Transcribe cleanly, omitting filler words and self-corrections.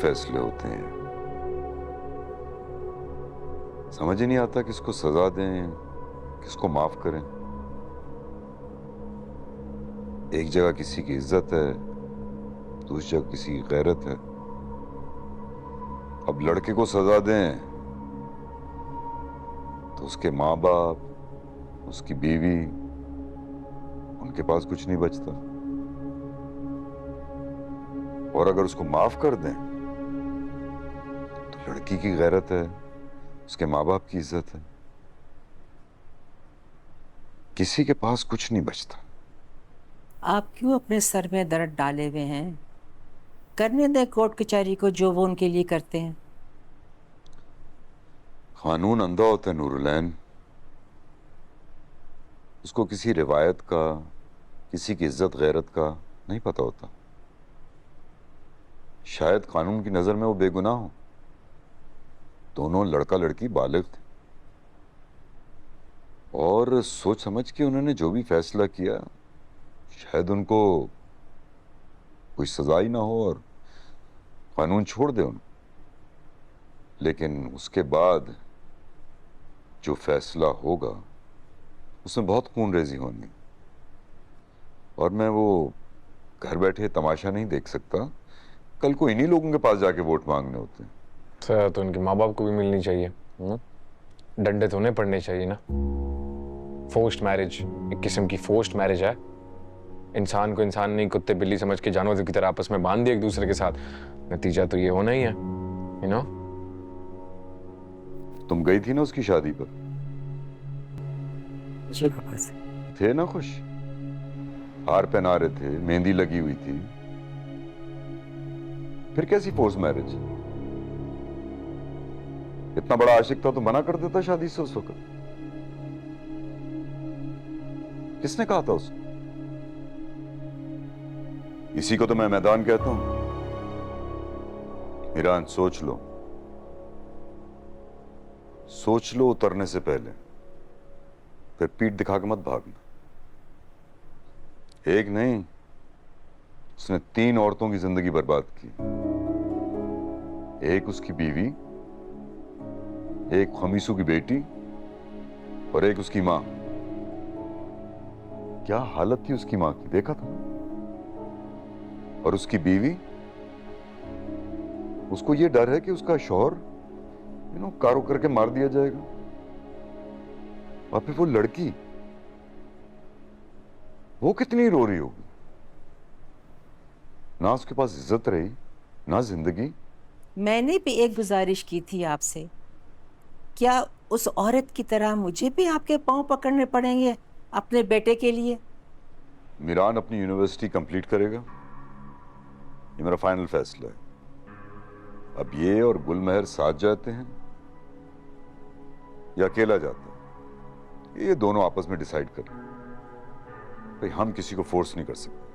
फैसले होते हैं। समझ ही नहीं आता किसको सजा दें, किसको माफ करें। एक जगह किसी की इज्जत है, दूसरी जगह किसी की गैरत है। अब लड़के को सजा दें तो उसके माँ बाप, उसकी बीवी, उनके पास कुछ नहीं बचता। और अगर उसको माफ कर दें तो लड़की की गैरत है, उसके माँ बाप की इज्जत है। किसी के पास कुछ नहीं बचता। आप क्यों अपने सर में दर्द डाले हुए हैं? करने दें कोर्ट कचहरी को जो वो उनके लिए करते हैं। कानून अंधा होता है नूरुलैन। उसको किसी रिवायत का, किसी की इज्जत गैरत का नहीं पता होता। शायद कानून की नजर में वो बेगुनाह हो। दोनों लड़का लड़की बालिग थे और सोच समझ के उन्होंने जो भी फैसला किया, शायद उनको कोई सजा ही ना हो और कानून छोड़ दे उनको। लेकिन उसके बाद जो फैसला होगा उसमें बहुत खून रेजी होनी, और मैं वो घर बैठे तमाशा नहीं देख सकता। कल को इन्हीं लोगों के पास जाके वोट मांगने होते हैं। सर तो उनके माँ बाप को भी मिलनी चाहिए। डंडे तो उन्हें पड़ने चाहिए ना। फोर्स्ड मैरिज एक किस्म की फोर्स्ड मैरिज है। इंसान को इंसान नहीं, कुत्ते बिल्ली समझ के जानवरों की तरह आपस में बांध दिया एक दूसरे के साथ। नतीजा तो ये होना ही है, यू नो। तुम गई थी ना उसकी शादी पर? जी पापा से। थे ना खुश? हार पहना रहे थे, मेहंदी लगी हुई थी। फिर कैसी फोर्स मैरिज? इतना बड़ा आशिक था तो मना कर देता शादी से उस वक्त। किसने कहा था उसको? इसी को तो मैं मैदान कहता हूं। ईरान, सोच लो, सोच लो उतरने से पहले, फिर पीठ दिखा के मत भागना। एक नहीं, उसने 3 औरतों की जिंदगी बर्बाद की। एक उसकी बीवी, एक खमीसू की बेटी और एक उसकी मां। क्या हालत थी उसकी मां की, देखा था? और उसकी बीवी, उसको यह डर है कि उसका शौहर कारो करके मार दिया जाएगा। और फिर वो लड़की, वो कितनी रो रही होगी। ना उसके पास इज्जत रही, ना जिंदगी। मैंने भी एक गुजारिश की थी आपसे। क्या उस औरत की तरह मुझे भी आपके पांव पकड़ने पड़ेंगे अपने बेटे के लिए? मीरान अपनी यूनिवर्सिटी कंप्लीट करेगा, ये मेरा फाइनल फैसला है। अब ये और गुलमहर साथ जाते हैं या अकेला जाता है, ये दोनों आपस में डिसाइड करें। भाई हम किसी को फोर्स नहीं कर सकते।